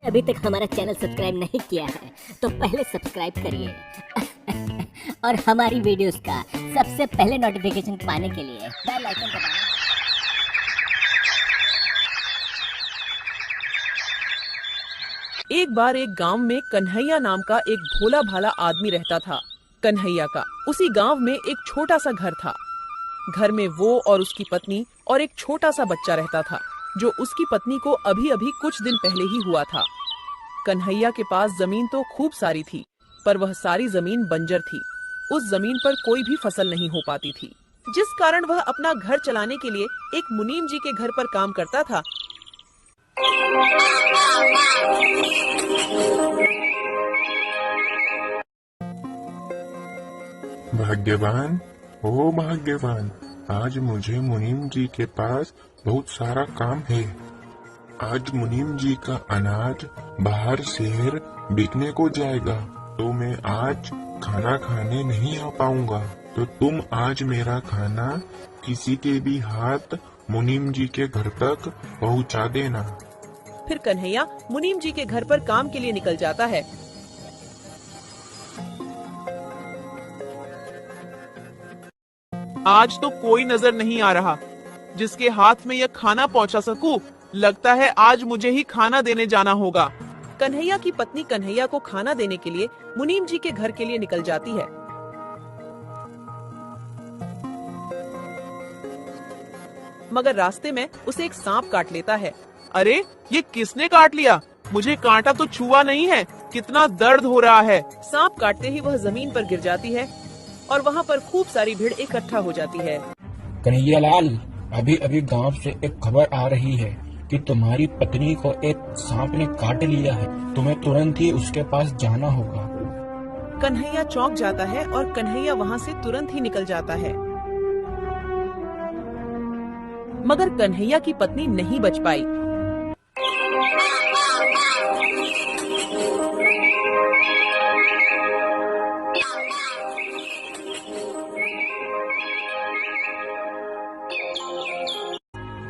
अभी तक हमारा चैनल सब्सक्राइब नहीं किया है तो पहले सब्सक्राइब करिए और हमारी वीडियोस का सबसे पहले नोटिफिकेशन पाने के लिए बेल आइकन दबाएं। एक बार एक गांव में कन्हैया नाम का एक भोला भाला आदमी रहता था। कन्हैया का उसी गांव में एक छोटा सा घर था। घर में वो और उसकी पत्नी और एक छोटा सा बच्चा रहता था, जो उसकी पत्नी को अभी अभी कुछ दिन पहले ही हुआ था। कन्हैया के पास जमीन तो खूब सारी थी, पर वह सारी जमीन बंजर थी। उस जमीन पर कोई भी फसल नहीं हो पाती थी, जिस कारण वह अपना घर चलाने के लिए एक मुनीम जी के घर पर काम करता था। भाग्यवान, ओ भाग्यवान, आज मुझे मुनीम जी के पास बहुत सारा काम है। आज मुनीम जी का अनाज बाहर शहर बिकने को जाएगा, तो मैं आज खाना खाने नहीं आ पाऊंगा। तो तुम आज मेरा खाना किसी के भी हाथ मुनीम जी के घर तक पहुंचा देना। फिर कन्हैया मुनीम जी के घर पर काम के लिए निकल जाता है। आज तो कोई नजर नहीं आ रहा जिसके हाथ में यह खाना पहुंचा सकूं। लगता है आज मुझे ही खाना देने जाना होगा। कन्हैया की पत्नी कन्हैया को खाना देने के लिए मुनीम जी के घर के लिए निकल जाती है। मगर रास्ते में उसे एक सांप काट लेता है। अरे ये किसने काट लिया? मुझे कांटा तो छुआ नहीं है। कितना दर्द हो रहा है। सांप काटते ही वह जमीन पर गिर जाती है और वहाँ पर खूब सारी भीड़ इकट्ठा हो जाती है। कन्हैया लाल, अभी अभी गांव से एक खबर आ रही है कि तुम्हारी पत्नी को एक सांप ने काट लिया है। तुम्हें तुरंत ही उसके पास जाना होगा। कन्हैया चौंक जाता है और कन्हैया वहाँ से तुरंत ही निकल जाता है। मगर कन्हैया की पत्नी नहीं बच पाई।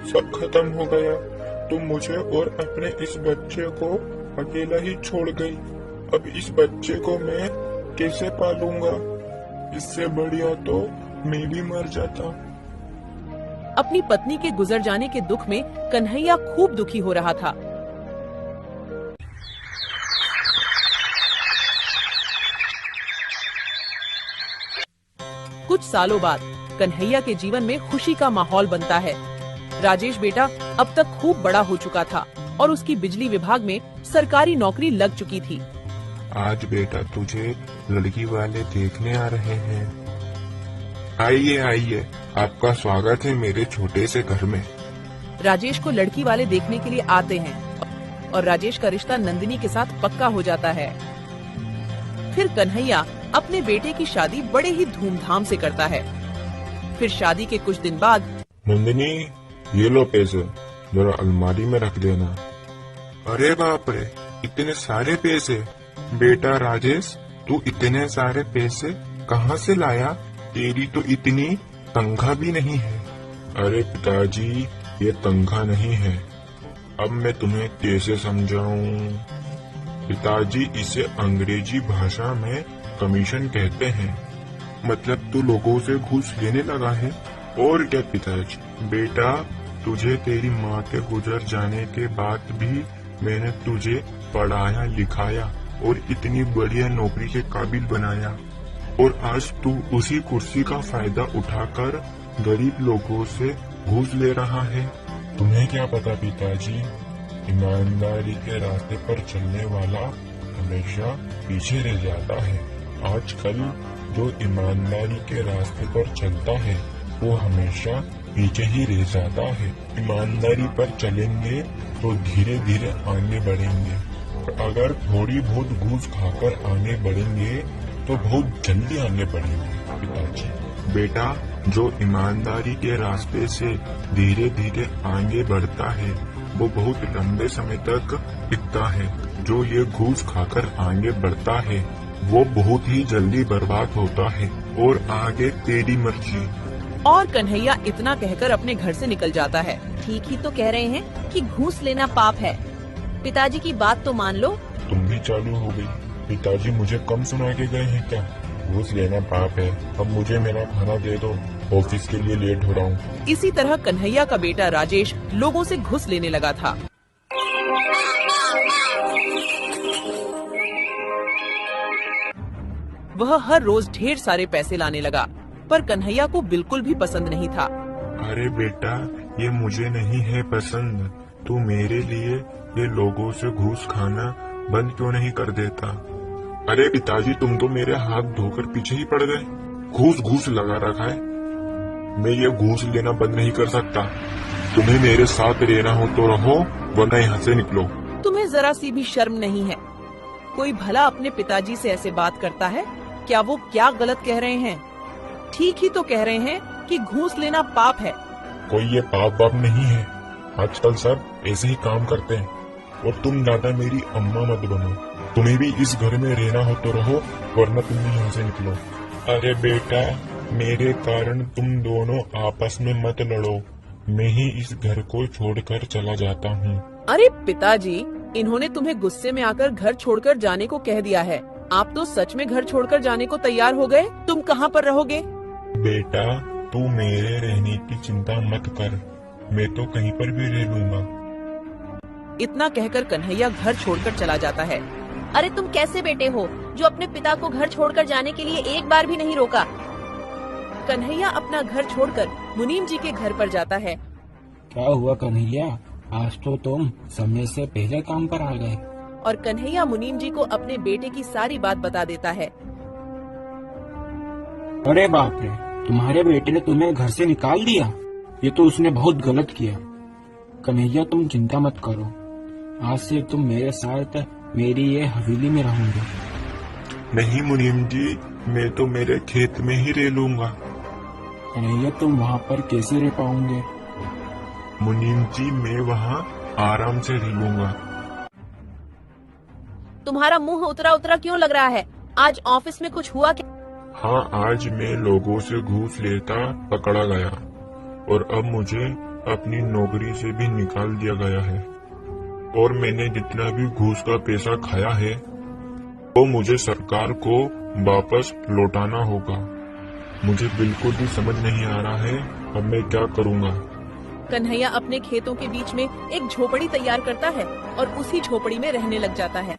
सब खत्म हो गया। तुम मुझे और अपने इस बच्चे को अकेला ही छोड़ गई। अब इस बच्चे को मैं कैसे पालूंगा? इससे बढ़िया तो मैं भी मर जाता। अपनी पत्नी के गुजर जाने के दुख में कन्हैया खूब दुखी हो रहा था। कुछ सालों बाद कन्हैया के जीवन में खुशी का माहौल बनता है। राजेश बेटा अब तक खूब बड़ा हो चुका था और उसकी बिजली विभाग में सरकारी नौकरी लग चुकी थी। आज बेटा तुझे लड़की वाले देखने आ रहे हैं। आइए आइए, आपका स्वागत है मेरे छोटे से घर में। राजेश को लड़की वाले देखने के लिए आते हैं और राजेश का रिश्ता नंदिनी के साथ पक्का हो जाता है। फिर कन्हैया अपने बेटे की शादी बड़े ही धूमधाम से करता है। फिर शादी के कुछ दिन बाद, नंदिनी, ये लो पैसे, जरा अलमारी में रख देना। अरे बाप रे, इतने सारे पैसे! बेटा राजेश, तू इतने सारे पैसे कहाँ से लाया? तेरी तो इतनी तनख्वाह भी नहीं है। अरे पिताजी, ये तनख्वाह नहीं है। अब मैं तुम्हें कैसे समझाऊं? पिताजी, इसे अंग्रेजी भाषा में कमीशन कहते हैं। मतलब तू लोगों से घूस लेने लगा है। और क्या पिताजी? बेटा, तुझे तेरी माँ के गुजर जाने के बाद भी मैंने तुझे पढ़ाया लिखाया और इतनी बढ़िया नौकरी के काबिल बनाया, और आज तू उसी कुर्सी का फायदा उठाकर गरीब लोगों से घूस ले रहा है। तुम्हें क्या पता पिताजी, ईमानदारी के रास्ते पर चलने वाला हमेशा पीछे रह जाता है। आजकल जो ईमानदारी के रास्ते पर चलता है वो हमेशा पीछे ही रह जाता है। ईमानदारी पर चलेंगे तो धीरे धीरे आगे बढ़ेंगे, और अगर थोड़ी बहुत घूस खाकर आगे बढ़ेंगे तो बहुत जल्दी आगे बढ़ेंगे। पिताजी, बेटा, जो ईमानदारी के रास्ते से धीरे धीरे आगे बढ़ता है वो बहुत लंबे समय तक टिकता है। जो ये घूस खाकर आगे बढ़ता है वो बहुत ही जल्दी बर्बाद होता है। और आगे तेरी मर्जी। और कन्हैया इतना कहकर अपने घर से निकल जाता है। ठीक ही तो कह रहे हैं कि घूस लेना पाप है। पिताजी की बात तो मान लो। तुम भी चालू हो गई। पिताजी मुझे कम सुना के गए हैं क्या? घूस लेना पाप है। अब मुझे मेरा खाना दे दो, ऑफिस के लिए लेट हो रहा हूँ। इसी तरह कन्हैया का बेटा राजेश लोगों से घुस लेने लगा था। वह हर रोज ढेर सारे पैसे लाने लगा, पर कन्हैया को बिल्कुल भी पसंद नहीं था। अरे बेटा, ये मुझे नहीं है पसंद। तू मेरे लिए ये लोगों से घूस खाना बंद क्यों नहीं कर देता? अरे पिताजी, तुम तो मेरे हाथ धोकर पीछे ही पड़ गए। घूस घूस लगा रखा है। मैं ये घूस लेना बंद नहीं कर सकता। तुम्हें मेरे साथ रहना हो तो रहो, वरना यहाँ से निकलो। तुम्हें जरा सी भी शर्म नहीं है? कोई भला अपने पिताजी से ऐसे बात करता है? क्या वो क्या गलत कह रहे हैं? ठीक ही तो कह रहे हैं कि घूस लेना पाप है। कोई ये पाप बाप नहीं है। आजकल सब ऐसे ही काम करते हैं। और तुम दादा मेरी अम्मा मत बनो। तुम्हें भी इस घर में रहना हो तो रहो, वरना तुम भी यहाँ से निकलो। अरे बेटा, मेरे कारण तुम दोनों आपस में मत लड़ो। मैं ही इस घर को छोड़कर चला जाता हूँ। अरे पिताजी, इन्होंने तुम्हें गुस्से में आकर घर छोड़कर जाने को कह दिया है। आप तो सच में घर छोड़कर जाने को तैयार हो गए। तुम कहाँ पर रहोगे? बेटा, तू मेरे रहने की चिंता मत कर। मैं तो कहीं पर भी रह लूंगा। इतना कहकर कन्हैया घर छोड़कर चला जाता है। अरे तुम कैसे बेटे हो जो अपने पिता को घर छोड़कर जाने के लिए एक बार भी नहीं रोका? कन्हैया अपना घर छोड़कर मुनीम जी के घर पर जाता है। क्या हुआ कन्हैया, आज तो तुम समय से पहले काम पर आ गए। और कन्हैया मुनीम जी को अपने बेटे की सारी बात बता देता है। अरे बाप रे, तुम्हारे बेटे ने तुम्हें घर से निकाल दिया। ये तो उसने बहुत गलत किया। कन्हैया, तुम चिंता मत करो। आज से तुम मेरे साथ मेरी ये हवेली में रहोगे। नहीं मुनीम जी, मैं तो मेरे खेत में ही रह लूंगा। कन्हैया, तुम वहाँ पर कैसे रह पाओगे? मुनीम जी, मैं वहाँ आराम से रह लूंगा। तुम्हारा मुंह उतरा उतरा क्यों लग रहा है? आज ऑफिस में कुछ हुआ क्या? हाँ, आज मैं लोगों से घूस लेता पकड़ा गया और अब मुझे अपनी नौकरी से भी निकाल दिया गया है। और मैंने जितना भी घूस का पैसा खाया है वो मुझे सरकार को वापस लौटाना होगा। मुझे बिल्कुल भी समझ नहीं आ रहा है अब मैं क्या करूँगा। कन्हैया अपने खेतों के बीच में एक झोपड़ी तैयार करता है और उसी झोपड़ी में रहने लग जाता है।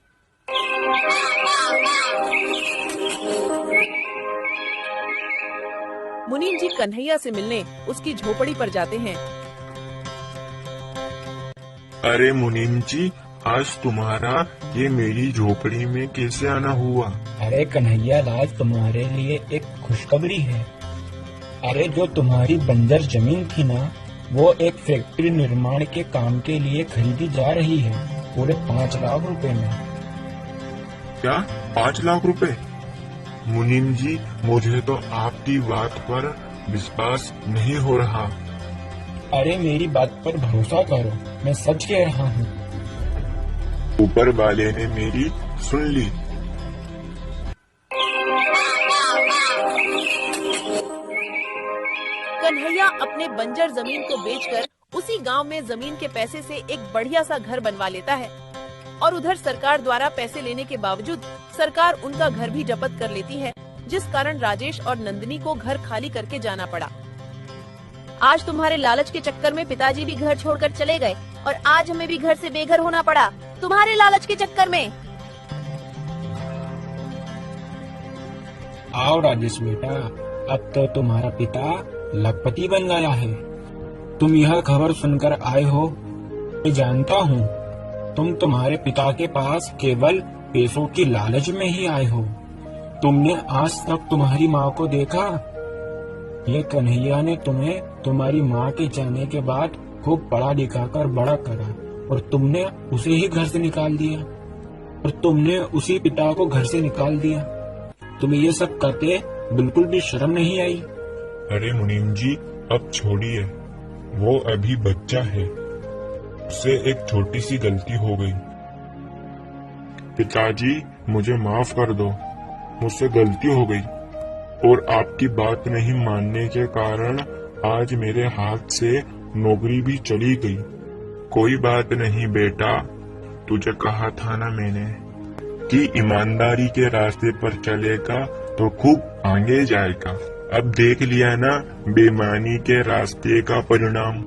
मुनीम जी कन्हैया से मिलने उसकी झोपड़ी पर जाते हैं। अरे मुनीम जी, आज तुम्हारा ये मेरी झोपड़ी में कैसे आना हुआ? अरे कन्हैया, आज तुम्हारे लिए एक खुशखबरी है। अरे जो तुम्हारी बंजर जमीन थी ना, वो एक फैक्ट्री निर्माण के काम के लिए खरीदी जा रही है, पूरे 5 लाख रुपए में। क्या 5 लाख रुपए? मुनीम जी, मुझे तो आपकी बात पर विश्वास नहीं हो रहा। अरे मेरी बात पर भरोसा करो, मैं सच कह रहा हूँ। ऊपर वाले ने मेरी सुन ली। कन्हैया अपने बंजर जमीन को बेचकर उसी गांव में जमीन के पैसे से एक बढ़िया सा घर बनवा लेता है। और उधर सरकार द्वारा पैसे लेने के बावजूद सरकार उनका घर भी जब्त कर लेती है, जिस कारण राजेश और नंदिनी को घर खाली करके जाना पड़ा। आज तुम्हारे लालच के चक्कर में पिताजी भी घर छोड़कर चले गए और आज हमें भी घर से बेघर होना पड़ा, तुम्हारे लालच के चक्कर में। आओ राजेश बेटा, अब तो तुम्हारा पिता लखपति बन गया है। तुम यह खबर सुनकर आए हो, मैं जानता हूँ। तुम तुम्हारे पिता के पास केवल पैसों की लालच में ही आए हो। तुमने आज तक तुम्हारी माँ को देखा? ये कन्हैया ने तुम्हें तुम्हारी माँ के जाने के बाद खूब पढ़ा लिखाकर बड़ा करा और तुमने उसे ही घर से निकाल दिया। और तुमने उसी पिता को घर से निकाल दिया। तुम्हें ये सब करते बिल्कुल भी शर्म नहीं आई? अरे मुनीम जी, अब छोड़िए, वो अभी बच्चा है, उससे एक छोटी सी गलती हो गई। पिताजी, मुझे माफ कर दो, मुझसे गलती हो गई और आपकी बात नहीं मानने के कारण आज मेरे हाथ से नौकरी भी चली गई। कोई बात नहीं बेटा, तुझे कहा था ना मैंने कि ईमानदारी के रास्ते पर चलेगा तो खूब आगे जाएगा। अब देख लिया ना बेईमानी के रास्ते का परिणाम।